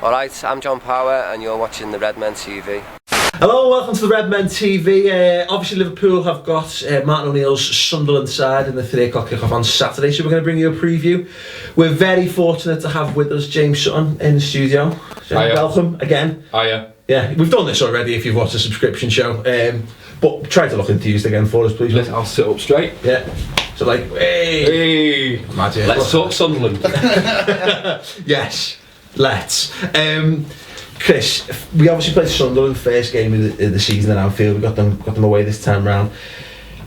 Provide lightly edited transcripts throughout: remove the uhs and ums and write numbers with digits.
Alright, I'm John Power and you're watching the Redmen TV. Hello, welcome to the Redmen TV. Obviously Liverpool have got Martin O'Neill's Sunderland side in the 3 o'clock kickoff on Saturday, so we're going to bring you a preview. We're very fortunate to have with us James Sutton in the studio. Welcome again. Hiya. Yeah, we've done this already if you've watched the subscription show, but try to look enthused again for us, please. I'll sit up straight. Yeah. So like, hey. Imagine. Let's talk Sunderland. Yes, let's. Chris, we obviously played Sunderland first game of the season at Anfield. We got them away this time round.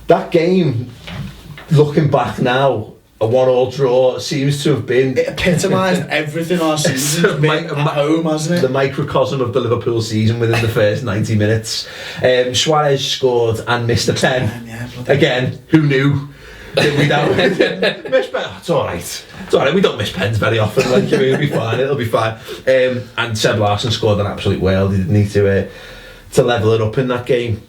That game, looking back now, a 1-1 draw seems to have been... It epitomised everything our season's been at home, hasn't it? The microcosm of the Liverpool season within the first 90 minutes. Suarez scored and missed a pen. Yeah, again, who knew? We don't miss pen. It's alright. We don't miss pens very often. Like, it'll be fine. It'll be fine. And Seb Larsson scored an absolute whale. He didn't need to level it up in that game.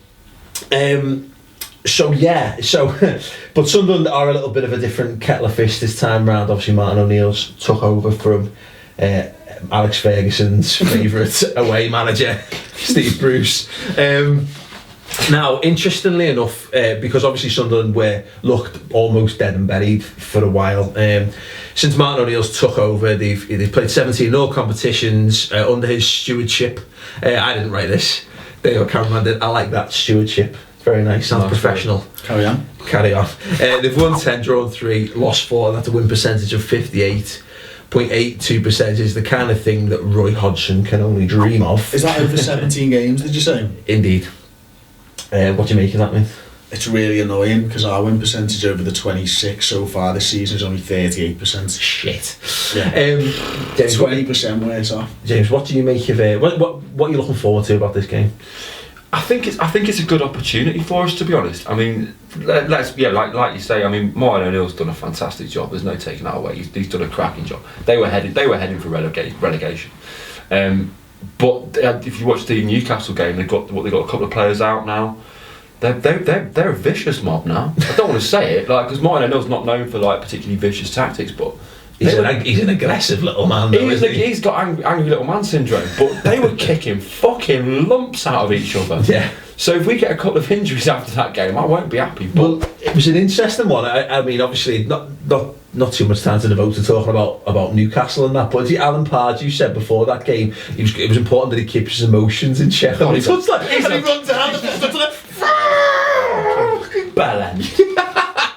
But Sunderland are a little bit of a different kettle of fish this time round. Obviously, Martin O'Neill's took over from Alex Ferguson's favourite away manager, Steve Bruce. Now, interestingly enough, because obviously Sunderland looked almost dead and buried for a while. Since Martin O'Neill's took over, they've played 17 all competitions under his stewardship. I didn't write this. Dave Cameron did. I like that, stewardship. Very nice, sounds professional. Carry on. They've won 10, drawn 3, lost 4, and that's a win percentage of 58.82%. Is the kind of thing that Roy Hodgson can only dream of. Is that over 17 games, did you say? Indeed. What do you make of that, mate? It's really annoying because our win percentage over the 26 so far this season is only 38%. Shit. Yeah. James, 20% worse off. James, what do you make of what are you looking forward to about this game? I think it's a good opportunity for us, to be honest. I mean, like you say. I mean, Martin O'Neill's done a fantastic job. There's no taking that away. He's done a cracking job. They were heading for relegation. But if you watch the Newcastle game, they've got a couple of players out now. They're a vicious mob now. I don't want to say it, because Martin O'Neill's not known for particularly vicious tactics, but he's an aggressive little man. Though, he's got angry little man syndrome. But they were kicking fucking lumps out of each other. Yeah. So if we get a couple of injuries after that game, I won't be happy. But well, it was an interesting one. I mean, obviously, not too much time to devote to talking about Newcastle and that. But Alan Pardew said before that game, it was important that he keeps his emotions in check. Oh, he runs down the Bellend.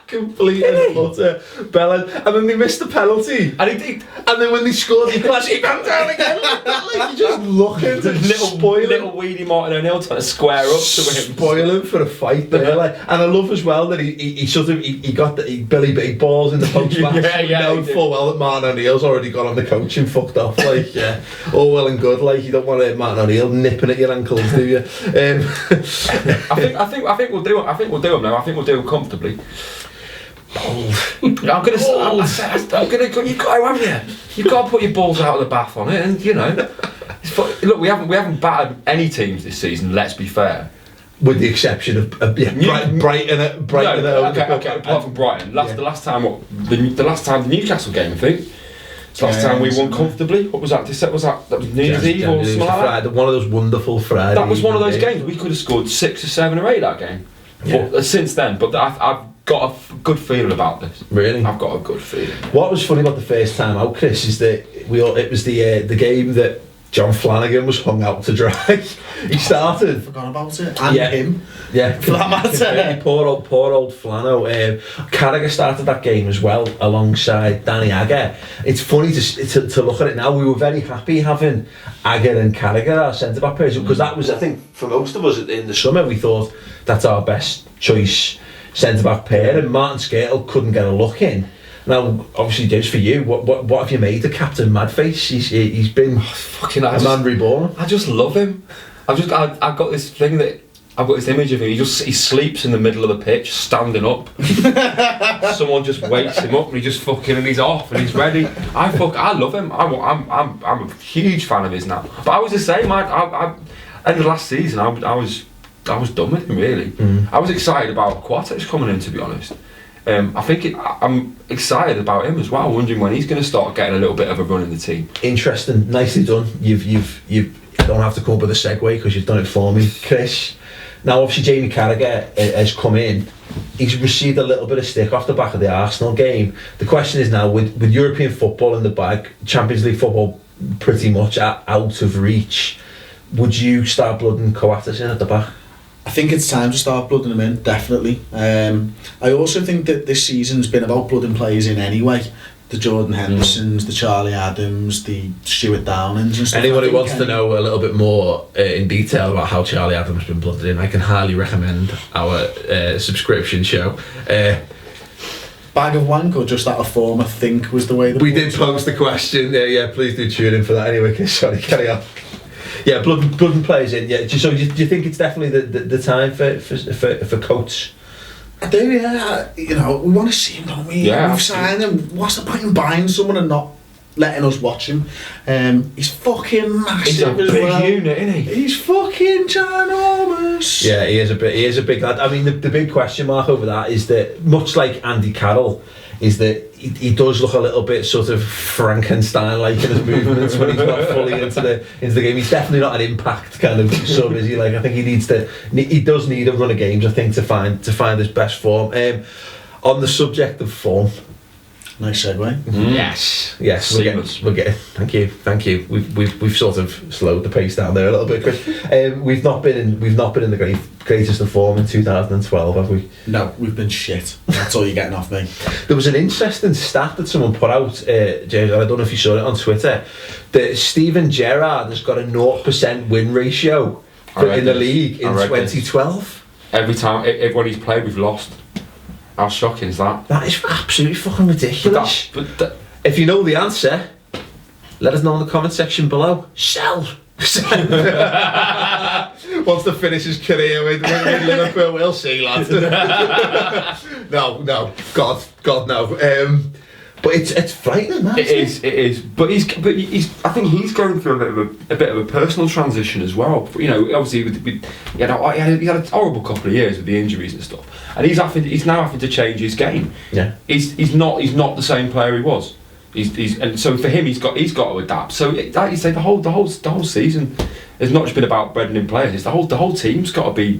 Complete and utter Bellend. And then they missed the penalty. And then when they scored, he ran down again. Like, you just look at the little weedy Martin O'Neill trying to square up to him. Spoil him for a fight there. And I love as well that he got the Billy Big Balls in the post match. Knowing full well that Martin O'Neill's already got on the coach and fucked off. Like, yeah, all well and good. Like, you don't want Martin O'Neill nipping at your ankles, do you? I think we'll do it. I think we'll do them now. I think we'll do them comfortably. Bold. You've got to put your balls out of the bath on it, and look, we haven't battered any teams this season. Let's be fair, with the exception of Brighton. Apart from Brighton, the last time the Newcastle game, I think. Last time we won comfortably. What was that? That was New Year's Eve or something like that. One of those wonderful Fridays. That was one of those games. We could have scored 6 or 7 or 8 that game. Yeah. But since then, I've got a good feeling about this. Really? I've got a good feeling. What was funny about the first time out, Chris, is that it was the game that John Flanagan was hung out to dry. He started. Forgot about it. And him. Yeah. For that matter. Poor old Flano. Carragher started that game as well alongside Danny Agger. It's funny to look at it now. We were very happy having Agger and Carragher, our centre back pairs, because that was, I think, for most of us in the summer, we thought that's our best choice centre back pair, and Martin Skrtel couldn't get a look in. Now, obviously, James, for you, what have you made of Captain Madface? He's been a man reborn. I just love him. I've got this thing that I've got this image of him. He sleeps in the middle of the pitch, standing up. Someone just wakes him up, and he's off, and he's ready. I love him. I'm a huge fan of his now. But I was the same. I in the last season, I was done with him really. I was excited about Quartex coming in, to be honest. I'm excited about him as well. Wondering when he's going to start getting a little bit of a run in the team. Interesting, nicely done. You've don't have to come up with a segue because you've done it for me, Chris. Now, obviously, Jamie Carragher has come in. He's received a little bit of stick off the back of the Arsenal game. The question is now, with European football in the bag, Champions League football pretty much out of reach, would you start blooding Coates in at the back? I think it's time to start blooding them in, definitely. I also think that this season's been about blooding players in anyway. The Jordan Hendersons, the Charlie Adams, the Stuart Downings and stuff. Anyone who wants to know a little bit more in detail about how Charlie Adams has been blooded in, I can highly recommend our subscription show. Bag of wank, or just out of form, I think was the way that we did post the question. Yeah, please do tune in for that. Anyway, Chris, sorry, carry on. Yeah, blood and players in. Yeah, so do you think it's definitely the time for Coates? I do, yeah. You know, we want to see him, don't we? Yeah, we've signed him. What's the point in buying someone and not letting us watch him? He's fucking massive. He's a as big well. unit, isn't he? He's fucking ginormous. Yeah, he is a big lad. I mean, the big question mark over that is that, much like Andy Carroll, is that he does look a little bit sort of Frankenstein-like in his movements when he's not fully into the game. He's definitely not an impact kind of sub, is he? Like, I think he does need a run of games, I think, to find his best form. On the subject of form, nice segue. Yes, we're getting. Thank you. We've sort of slowed the pace down there a little bit, Chris. We've not been in the greatest of form in 2012, have we? No, we've been shit. That's all you're getting off me. There was an interesting stat that someone put out, James, and I don't know if you saw it on Twitter, that Steven Gerrard has got a 0% win ratio in the league in 2012. Every time, everyone he's played, we've lost. How shocking is that? That is absolutely fucking ridiculous. If you know the answer, let us know in the comment section below. Sell. Wants to finish his career with Liverpool, we'll see, lads. No, God, no. But it's frightening, man. It is. But he's. I think he's going through a bit of a personal transition as well. You know, obviously, he had a horrible couple of years with the injuries and stuff, and he's now having to change his game. Yeah. He's not the same player he was. And so for him, he's got to adapt. So like you say, the whole season has not just been about breading in players. It's the whole team's got to be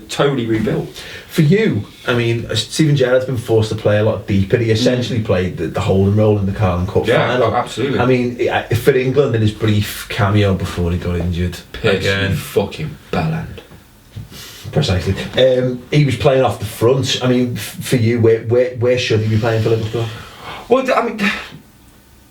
totally rebuilt. For you, I mean, Steven Gerrard's been forced to play a lot deeper. He essentially played the holding role in the Carling Cup final. Yeah, absolutely. I mean, for England in his brief cameo before he got injured, again, fucking bellend. Precisely. He was playing off the front. I mean, for you, where should he be playing for Liverpool? Well, I mean,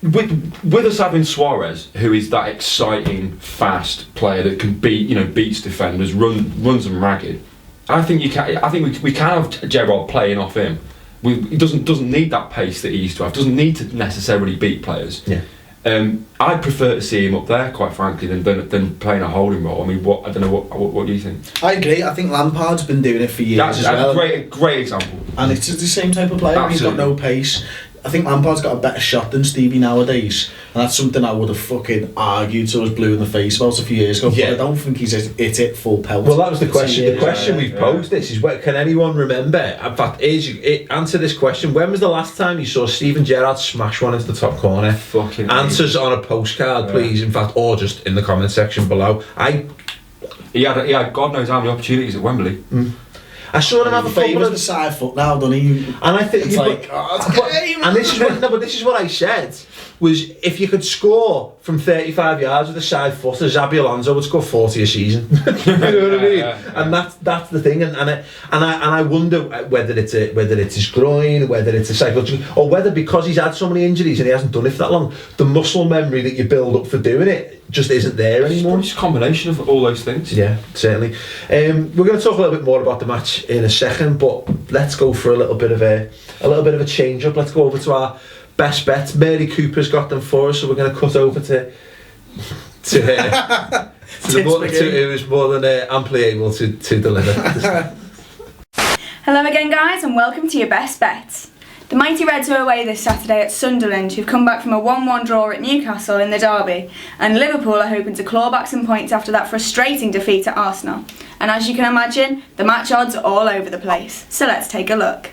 with us having Suarez, who is that exciting, fast player that can beats defenders, runs them ragged. I think we can have Gerrard playing off him. He doesn't need that pace that he used to have. Doesn't need to necessarily beat players. Yeah. I'd prefer to see him up there, quite frankly, than playing a holding role. I mean, I don't know what do you think? I agree. I think Lampard's been doing it for years as well. That's a great example. And it's the same type of player. Absolutely. He's got no pace. I think Lampard's got a better shot than Stevie nowadays, and that's something I would have fucking argued to us blue in the face about a few years ago. Yeah. But I don't think he's hit it full pelt. Well, that was the question. The question we've posed this is: can anyone remember? In fact, answer this question. When was the last time you saw Steven Gerrard smash one into the top corner? Fucking answers on a postcard, please. In fact, or just in the comment section below. He had God knows how many opportunities at Wembley. I saw him have a favours the side foot now, doesn't he? And I think it's like, and this is what I said was, if you could score from 35 yards with a side footer, Xabi Alonso would score 40 a season. You know what I mean? Yeah. And that's the thing. And I wonder whether it's his groin, whether it's a psychological, or whether because he's had so many injuries and he hasn't done it for that long, the muscle memory that you build up for doing it just isn't there anymore. It's a combination of all those things. Yeah, certainly. We're going to talk a little bit more about the match in a second, but let's go for a little bit of a change up. Let's go over to our best bets. Mary Cooper's got them for us, so we're going to cut over to her, who is more than amply able to deliver. Hello again, guys, and welcome to your best bets. The mighty Reds are away this Saturday at Sunderland, who've come back from a 1-1 draw at Newcastle in the derby, and Liverpool are hoping to claw back some points after that frustrating defeat at Arsenal. And as you can imagine, the match odds are all over the place, so let's take a look.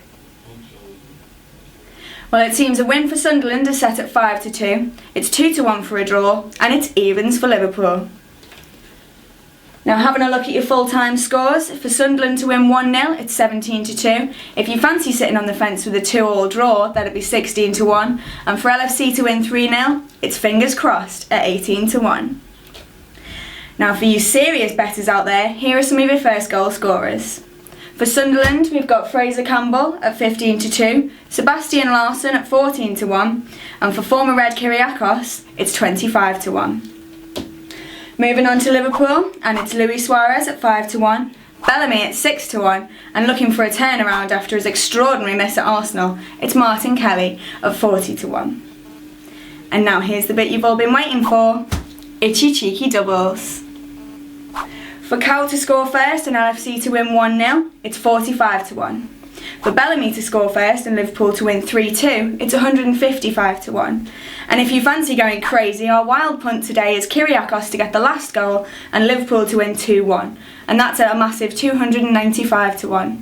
Well, it seems a win for Sunderland is set at 5-2, it's 2-1 for a draw, and it's evens for Liverpool. Now, having a look at your full-time scores, for Sunderland to win 1-0, it's 17-2. If you fancy sitting on the fence with a 2-all draw, that'd be 16-1. And for LFC to win 3-0, it's fingers crossed at 18-1. Now, for you serious bettors out there, here are some of your first goal scorers. For Sunderland, we've got Fraser Campbell at 15-2, Sebastian Larsson at 14-1, and for former Red Kyriakos, it's 25-1. Moving on to Liverpool, and it's Luis Suarez at 5-1, Bellamy at 6-1, and looking for a turnaround after his extraordinary miss at Arsenal, it's Martin Kelly at 40-1. And now here's the bit you've all been waiting for, itchy cheeky doubles. For Cow to score first and LFC to win 1-0, it's 45-1. For Bellamy to score first and Liverpool to win 3-2, it's 155-1. And if you fancy going crazy, our wild punt today is Kyriakos to get the last goal and Liverpool to win 2-1. And that's at a massive 295-1.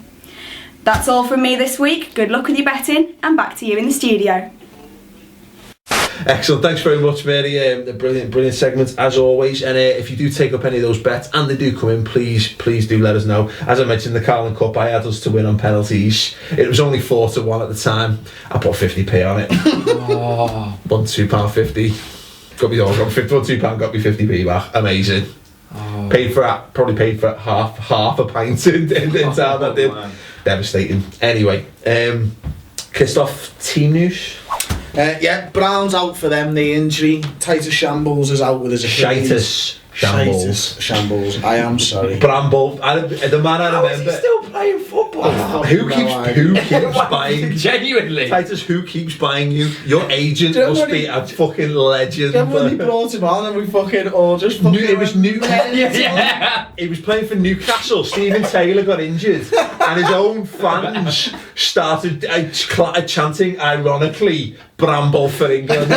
That's all from me this week. Good luck with your betting, and back to you in the studio. Excellent, thanks very much, Mary. Brilliant segments as always. And if you do take up any of those bets and they do come in, please do let us know. As I mentioned, the Carling Cup, I had us to win on penalties. It was only 4-1 at the time. I put 50p on it. Won £2.50. Got me all. Got £2, got me 50p back. Amazing. Probably paid for half a pint in town. That did. Man. Devastating. Anyway, kissed off team news. Yeah, Brown's out for them, the injury. Titus Shambles is out with his Achilles. Shambles. I am sorry. Bramble. The man I remember. How is he still playing football? Who keeps buying? Genuinely. Titus, who keeps buying you? Your agent must be a fucking legend. Then when he brought him on and we fucking all just fucking... It was Newcastle. Yeah. He was playing for Newcastle. Stephen Taylor got injured and his own fans started chanting, ironically, Bramble for England.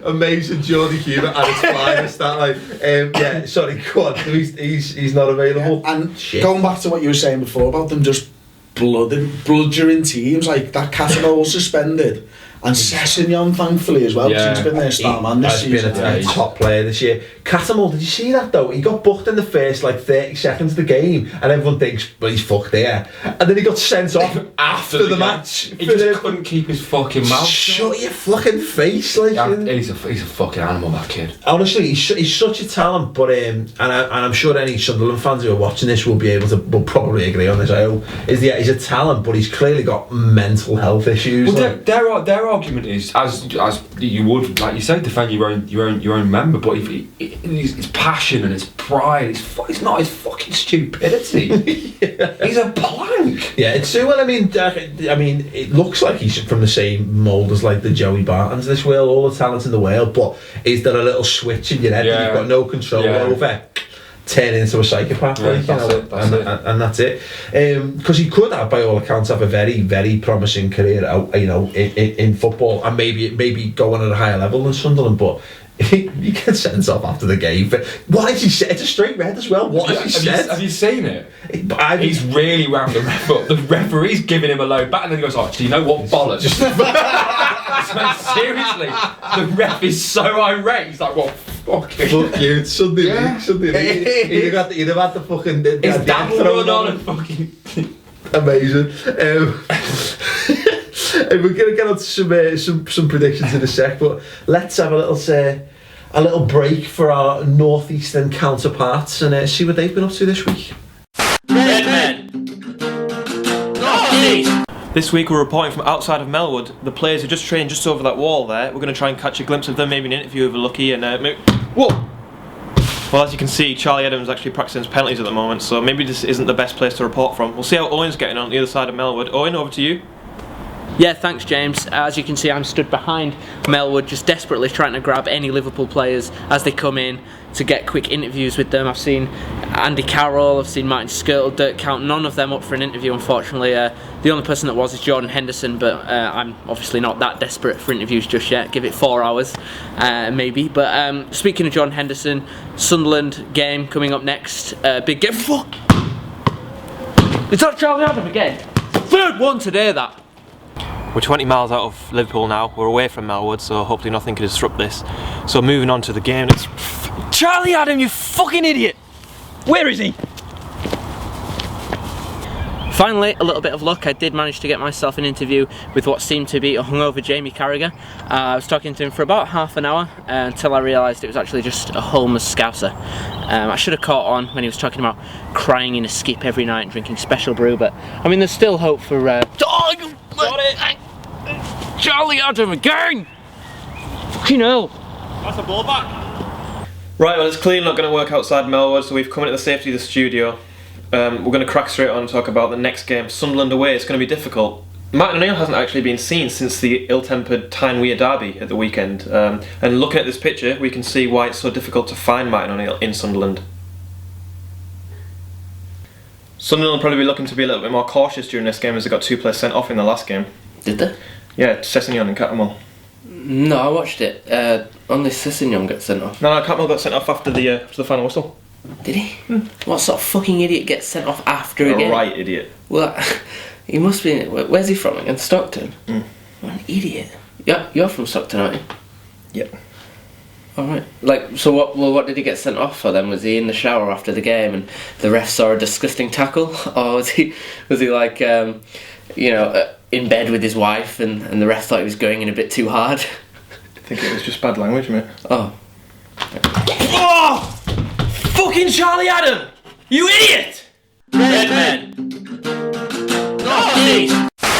Amazing Geordie humour at its finest. Yeah, sorry, go on. He's not available. Yeah, and going back to what you were saying before about them just bludgeoning teams, like that Catamol suspended, and Sessegnon thankfully as well, because he's been their star man this season. He's been a top player this year. Catamol, did you see that though? He got booked in the first 30 seconds of the game, and everyone thinks, well, he's fucked there. And then he got sent off after the match. He just couldn't keep his fucking mouth shut. Your fucking face, he's a fucking animal, that kid. Honestly, he's such a talent. But and I'm sure any Sunderland fans who are watching this will probably agree on this. He's a talent, but he's clearly got mental health issues. Well, their argument is, as you would, like you say, defend your own member, but it's passion and it's pride. It's not his fucking stupidity. Yeah. He's a plank. Yeah, it's well. I mean, it looks like he's from the same mould as the Joey Bartons. This world, all the talent in the world, but is there a little switch in your head that you've got no control over? Turn into a psychopath, and that's it. Because he could have, by all accounts, have a very, very promising career out, in football, and maybe going at a higher level than Sunderland. But he gets sent off after the game. What has he said? It's a straight red as well. What has he said? Have you seen it? He's really wound the ref up. The referee's giving him a low back, and then he goes, "Oh, do you know what, bollocks?" Seriously, the ref is so irate. He's like, "What? Fuck you! It's Sunday league. He'd have had the fucking... His dad run on and fucking... Amazing. And we're going to get on to some predictions in a sec, but let's have a little break for our northeastern counterparts and see what they've been up to this week. Redmen! Northeast! This week we're reporting from outside of Melwood. The players are just training just over that wall there. We're going to try and catch a glimpse of them, maybe an interview if we're lucky, and whoa! Well, as you can see, Charlie Adams is actually practicing his penalties at the moment, so maybe this isn't the best place to report from. We'll see how Owen's getting on the other side of Melwood. Owen, over to you. Yeah, thanks James. As you can see, I'm stood behind Melwood, just desperately trying to grab any Liverpool players as they come in to get quick interviews with them. I've seen Andy Carroll, I've seen Martin Skirtle, Dirk Count, none of them up for an interview unfortunately. The only person that was is Jordan Henderson, but I'm obviously not that desperate for interviews just yet. Give it 4 hours, maybe. But speaking of Jordan Henderson, Sunderland game coming up next. Big game. Fuck! Is that Charlie Adam again? Third one today, that. We're 20 miles out of Liverpool now. We're away from Melwood, so hopefully nothing can disrupt this. So moving on to the game. It's Charlie Adam, you fucking idiot! Where is he? Finally, a little bit of luck. I did manage to get myself an interview with what seemed to be a hungover Jamie Carragher. I was talking to him for about half an hour until I realised it was actually just a homeless Scouser. I should have caught on when he was talking about crying in a skip every night and drinking special brew, but I mean, there's still hope for... Oh, you got it! Charlie Adam again! Fucking hell! That's a ball back. Right, well, it's clearly not going to work outside Melwood, so we've come into the safety of the studio. We're going to crack straight on and talk about the next game, Sunderland away. It's going to be difficult. Martin O'Neill hasn't actually been seen since the ill-tempered Tyne-Wear derby at the weekend. And looking at this picture, we can see why it's so difficult to find Martin O'Neill in Sunderland. Sunderland will probably be looking to be a little bit more cautious during this game as they got 2 players sent off in the last game. Did they? Yeah, Sessegnon and Cattermole. No, I watched it. Only Sessegnon got sent off. No, Cattermole got sent off after the final whistle. Did he? What sort of fucking idiot gets sent off after a game? Right idiot. Well, he must be... Where's he from again? Stockton? What an idiot. Yeah, you're from Stockton, aren't you? Yep. Alright. Like, so what did he get sent off for then? Was he in the shower after the game and the ref saw a disgusting tackle? Or was he like, in bed with his wife and the ref thought he was going in a bit too hard? I think it was just bad language, mate. Oh. Oh! Fucking Charlie Adam! You idiot! Redmen!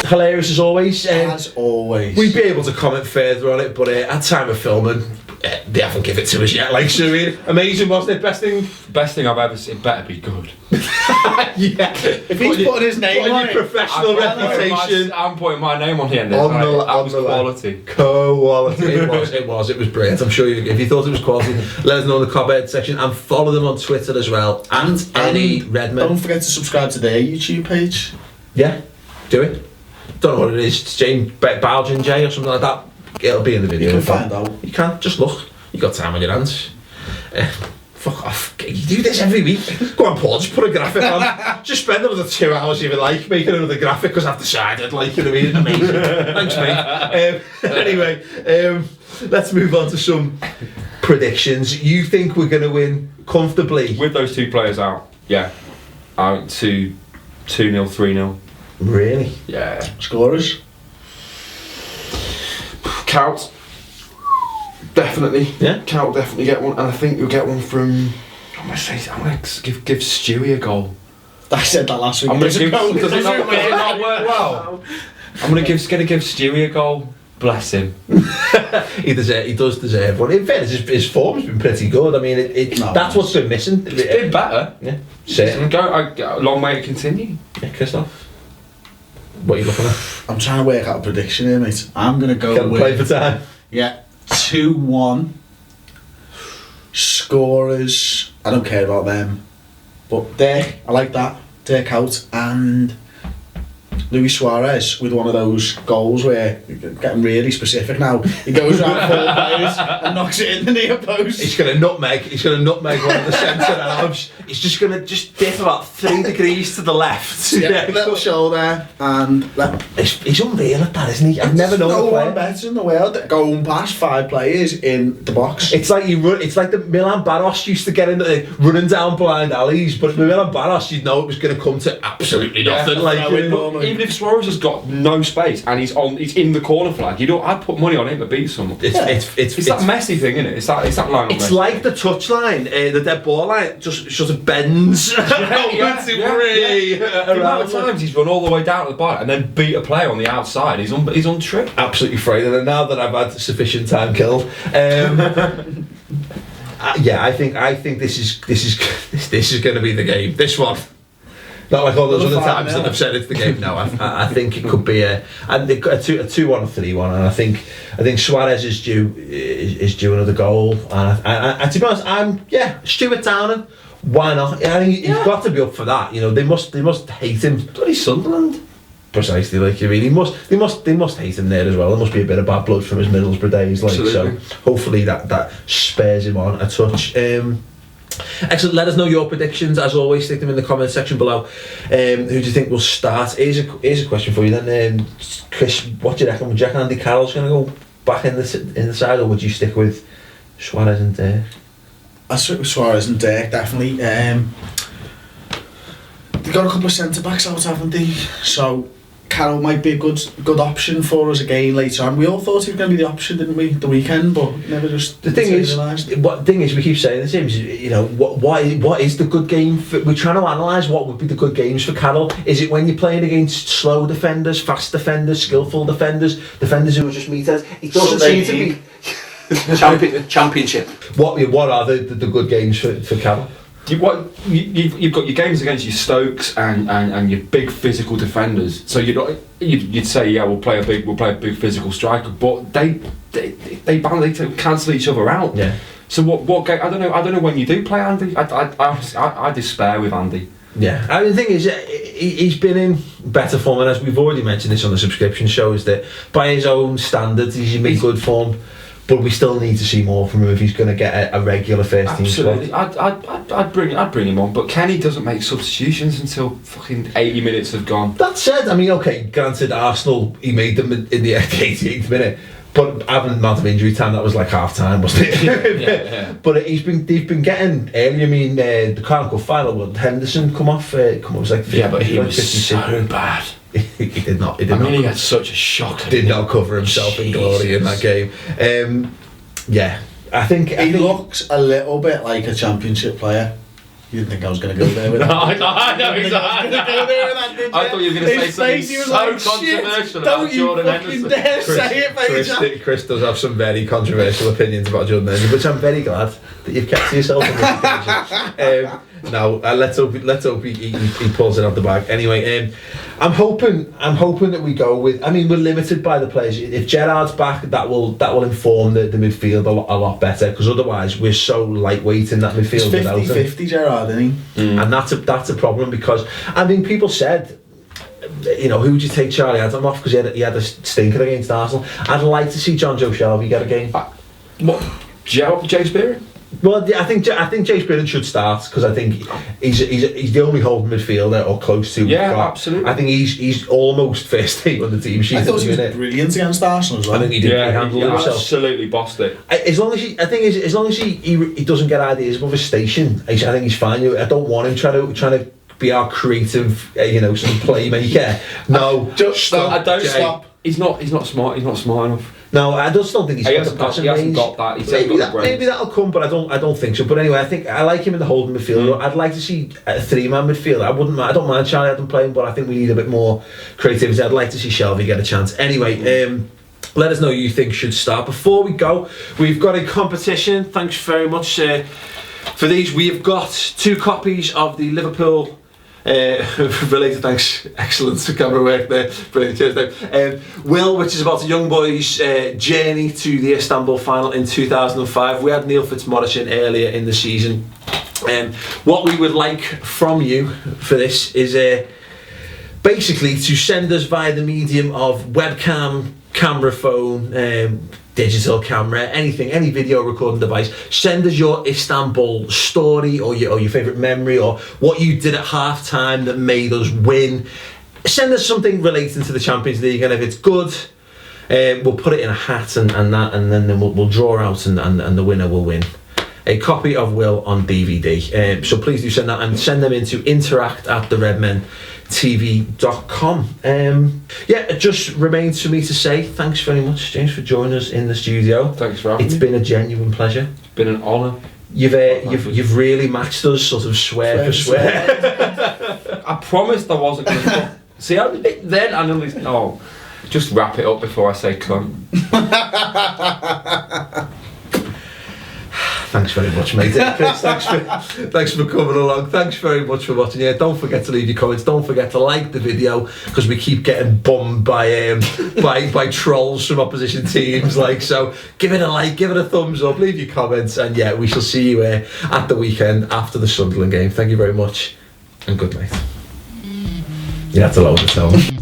Hilarious as always. As always. We'd be able to comment further on it, but at time of filming, they haven't given it to us yet. Like, so amazing, wasn't it? Best thing I've ever seen. Better be good. Yeah. If he's putting his name on it, professional reputation. I'm putting my name on the end. On the quality. Quality. It was brilliant. I'm sure if you thought it was quality, let us know in the comment section and follow them on Twitter as well. And any Redmen. Don't forget to subscribe to their YouTube page. Yeah, do it. Don't know what it is. It's James Balgin J or something like that. It'll be in the video. You can find out. You can just look. You got time on your hands. Fuck off. You do this every week. Go on, Paul, just put a graphic on. Just spend another 2 hours if you like making another graphic because I've decided, like, you know what I mean? Amazing. Thanks, mate. Anyway, let's move on to some predictions. You think we're going to win comfortably? With those 2 players out, yeah. Out 2-0, 3-0. Really? Yeah. Scorers? Cout. Definitely. Yeah? Cout will definitely get one, and I think you'll get one from... I'm going to give Stewie a goal. I said that last week. Does it not work well? I'm going to give Stewie a goal. Bless him. He does deserve one. In fairness, his form's been pretty good. I mean, that's what's been missing. It's been better. Yeah. Certainly. A long way to continue. Yeah, Christoph. What are you looking at? I'm trying to work out a prediction here, mate. I'm going to go with... Play for time. Yeah. 2-1. Scorers. I don't care about them. But Dirk, I like that. Dirk out. And Luis Suarez with one of those goals where you're getting really specific now. He goes around 4 players and knocks it in the near post. He's going to nutmeg one of the centre halves. He's just going to dip about 3 degrees to the left. Yeah, little shoulder and... He's unreal at that, isn't he? I've never known no a player one better in the world going past 5 players in the box. It's like it's like the Milan Baros used to get in running down blind alleys, but with Milan Baros you'd know it was going to come to absolutely nothing. Even if Suarez has got no space and he's in the corner flag, I'd put money on him to beat someone. It's that messy thing, isn't it? It's that line. It's like the touch line, the dead ball line just sort of bends. The amount of times he's run all the way down to the bar and then beat a player on the outside, he's on trip. Absolutely frightening. And now that I've had sufficient time killed, yeah, I think this is going to be the game. This one. Not like all those other times that I've said it's the game. No, I think it could be a 2-1 or 3-1, and I think Suarez is due another goal. And to be honest, Stuart Downing. Why not? I think he's got to be up for that. You know, they must hate him. Bloody Sunderland. Precisely, like you mean. They must hate him there as well. There must be a bit of bad blood from his Middlesbrough days. Like, so hopefully that spurs him on a touch. Excellent. Let us know your predictions. As always, stick them in the comment section below. Who do you think will start? Here's a question for you then, Chris. What do you reckon? Would you reckon Andy Carroll's going to go back in the side, or would you stick with Suarez and Dirk? I stick with Suarez and Dirk, definitely. They've got a couple of centre backs out, haven't they? So Carroll might be a good option for us again later on. We all thought he was going to be the option, didn't we, the weekend? But never just. The thing is, we keep saying this, is, you know, what is the good game? We're trying to analyse what would be the good games for Carroll. Is it when you're playing against slow defenders, fast defenders, skillful defenders who are just meters? It doesn't seem to be. Championship. What are the good games for Carroll? You've got your games against your Stokes and your big physical defenders. So you'd say, yeah, we'll play a big physical striker, but they cancel each other out. Yeah. So what game? I don't know when you do play Andy. I despair with Andy. Yeah, I mean, the thing is, he's been in better form, and as we've already mentioned this on the subscription shows, that by his own standards, he's in good form. But we still need to see more from him if he's going to get a regular first team spot. Absolutely, I'd bring him on. But Kenny doesn't make substitutions until fucking 80 minutes have gone. That said, I mean, okay, granted, Arsenal, he made them in the 88th minute, but having the amount of injury time, that was like half time, wasn't it? Yeah. But they've been getting early. I mean, the Carling Cup final, would Henderson come off? It was like 50, but he was 56. so bad. He did not. He had such a shock. Did not cover himself in glory in that game. Yeah, I think he looks a little bit like a championship player. You didn't think I was going to go there with that? I know exactly. I thought you were going to say something so controversial about Jordan Henderson. Dare say it, Chris does have some very controversial opinions about Jordan Henderson, which I'm very glad that you've kept to yourself on this occasion. Let's hope he pulls it out the bag. Anyway, I'm hoping that we go with. I mean, we're limited by the players. If Gerrard's back, that will inform the midfield a lot better. Because otherwise, we're so lightweight in that midfield. It's 50-50 Gerrard, isn't he? And that's a problem, because I mean, people said, you know, who would you take Charlie Adam off because he had a stinker against Arsenal? I'd like to see John Joe Shelby get a game. What? James Spearing? Well, yeah, I think James Spearing should start, because I think he's the only holding midfielder or close to. Yeah, absolutely. I think he's almost first team on the team sheet. I thought he was brilliant against Arsenal as well. I think he did handle himself. Absolutely bossed it. As long as he doesn't get ideas above his station, I think he's fine. I don't want him trying to be our creative, some playmaker. No, just stop. Stop. He's not smart. He's not smart enough. No, I just don't think he hasn't got that. Maybe that'll come, but I don't think so. But anyway, I think I like him in the holding midfield. I'd like to see a three-man midfield. I don't mind Charlie Adam playing, but I think we need a bit more creativity. I'd like to see Shelby get a chance. Anyway, let us know who you think should start. Before we go, we've got a competition. Thanks very much for these. We've got 2 copies of the Liverpool related, thanks, excellent camera work there, brilliant, cheers Dave. Will, which is about a young boy's journey to the Istanbul final in 2005. We had Neil Fitzmaurice earlier in the season. What we would like from you for this is basically to send us via the medium of webcam, camera phone, digital camera, anything, any video recording device. Send us your Istanbul story or your favourite memory, or what you did at half time that made us win. Send us something relating to the Champions League, and if it's good, we'll put it in a hat and then we'll draw out and the winner will win a copy of Will on DVD. So please do send that, and send them into interact@theredmentv.com. It just remains for me to say thanks very much, James, for joining us in the studio. Thanks for having me. It's been a genuine pleasure. It's been an honour. You've really matched us, sort of swear for swear. I promised I wasn't going to. See, then I know. Oh, just wrap it up before I say cunt. Thanks very much, mate. Chris, thanks for coming along. Thanks very much for watching. Yeah, don't forget to leave your comments. Don't forget to like the video, because we keep getting bummed by trolls from opposition teams. So give it a like, give it a thumbs up, leave your comments, and yeah, we shall see you at the weekend after the Sunderland game. Thank you very much, and good night. You have to lower the tone.